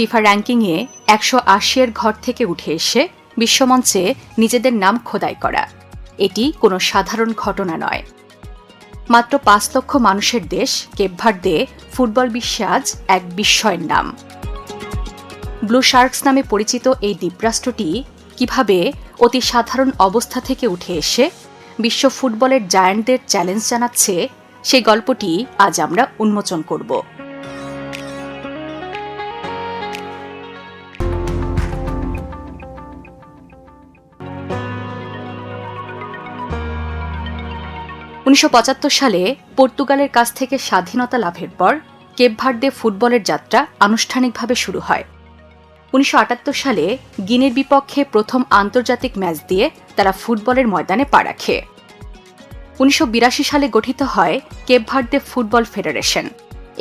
FIFA র্যাঙ্কিংয়ে 180 এর ঘর থেকে উঠে এসে বিশ্বমঞ্চে নিজেদের নাম খোদাই করা এটি কোনো সাধারণ ঘটনা নয়। মাত্র 5 লক্ষ মানুষের দেশ কেপ ভার্দে ফুটবল বিশ্বে আজ এক বিস্ময়ের নাম। ব্লু শার্কস নামে পরিচিত এই দ্বীপরাষ্ট্রটি কিভাবে অতি সাধারণ অবস্থা থেকে উঠে এসে বিশ্ব ফুটবলের জায়ান্টদের চ্যালেঞ্জ জানাচ্ছে সেই গল্পটি আজ আমরা উন্মোচন করব। সালে পর্তুগালের কাছ থেকে স্বাধীনতা লাভের পর কেপ ভার্দে ফুটবলের যাত্রা আনুষ্ঠানিকভাবে শুরু হয়। 1978 সালে গিনির বিপক্ষে প্রথম আন্তর্জাতিক ম্যাচ দিয়ে তারা ফুটবলের ময়দানে পা রাখে। 1982 সালে গঠিত হয় কেপ ভার্দে ফুটবল ফেডারেশন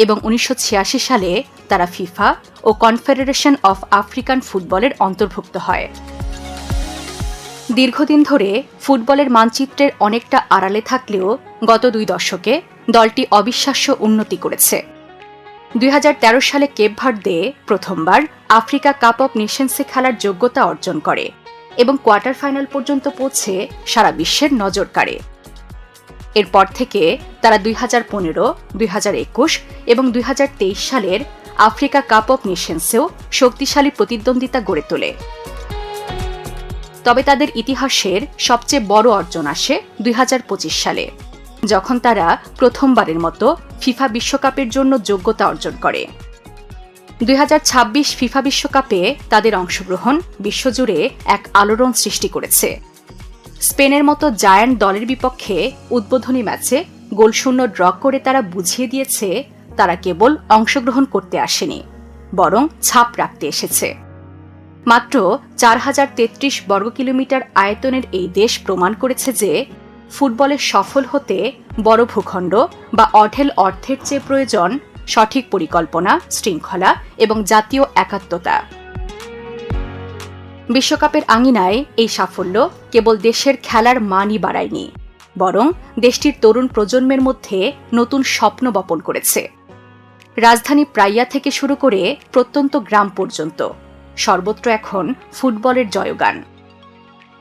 এবং 1986 সালে তারা ফিফা ও কনফেডারেশন অফ আফ্রিকান ফুটবলের অন্তর্ভুক্ত হয়। দীর্ঘদিন ধরে ফুটবলের মানচিত্রের অনেকটা আড়ালে থাকলেও গত 2 দশকে দলটি অবিশ্বাস্য উন্নতি করেছে। 2013 সালে কেপ ভার্দে প্রথমবার আফ্রিকা কাপ অব নেশনসে খেলার যোগ্যতা অর্জন করে এবং কোয়ার্টার ফাইনাল পর্যন্ত পৌঁছে সারা বিশ্বের নজর কাড়ে। এরপর থেকে তারা 2015, 2021 এবং 2023 সালের আফ্রিকা কাপ অব নেশনসেও শক্তিশালী প্রতিদ্বন্দ্বিতা গড়ে তোলে। তবে তাদের ইতিহাসের সবচেয়ে বড় অর্জন আসে 2025 সালে, যখন তারা প্রথমবারের মতো ফিফা বিশ্বকাপের জন্য যোগ্যতা অর্জন করে। 2026 ফিফা বিশ্বকাপে তাদের অংশগ্রহণ বিশ্বজুড়ে এক আলোড়ন সৃষ্টি করেছে। স্পেনের মতো জায়ান্ট দলের বিপক্ষে উদ্বোধনী ম্যাচে গোলশূন্য ড্র করে তারা বুঝিয়ে দিয়েছে তারা কেবল অংশগ্রহণ করতে আসেনি, বরং ছাপ রাখতে এসেছে। মাত্র 4033 বর্গ কিলোমিটার আয়তনের এই দেশ প্রমাণ করেছে যে ফুটবলে সফল হতে বড় ভূখণ্ড বা অঢেল অর্থের চেয়ে প্রয়োজন সঠিক পরিকল্পনা, শৃঙ্খলা এবং জাতীয় একাত্মতা। বিশ্বকাপের আঙিনায় এই সাফল্য কেবল দেশের খেলার মানই বাড়ায়নি, বরং দেশটির তরুণ প্রজন্মের মধ্যে নতুন স্বপ্ন বপন করেছে। রাজধানী প্রাইয়া থেকে শুরু করে প্রত্যন্ত গ্রাম পর্যন্ত সর্বত্র এখন ফুটবলের জয়গান।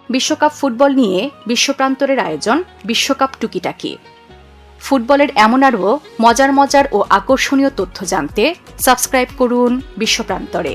বিশ্বকাপ ফুটবল নিয়ে বিশ্বপ্রান্তরের আয়োজন বিশ্বকাপ টুকিটাকি। ফুটবলের এমন আরও মজার ও আকর্ষণীয় তথ্য জানতে সাবস্ক্রাইব করুন বিশ্বপ্রান্তরে।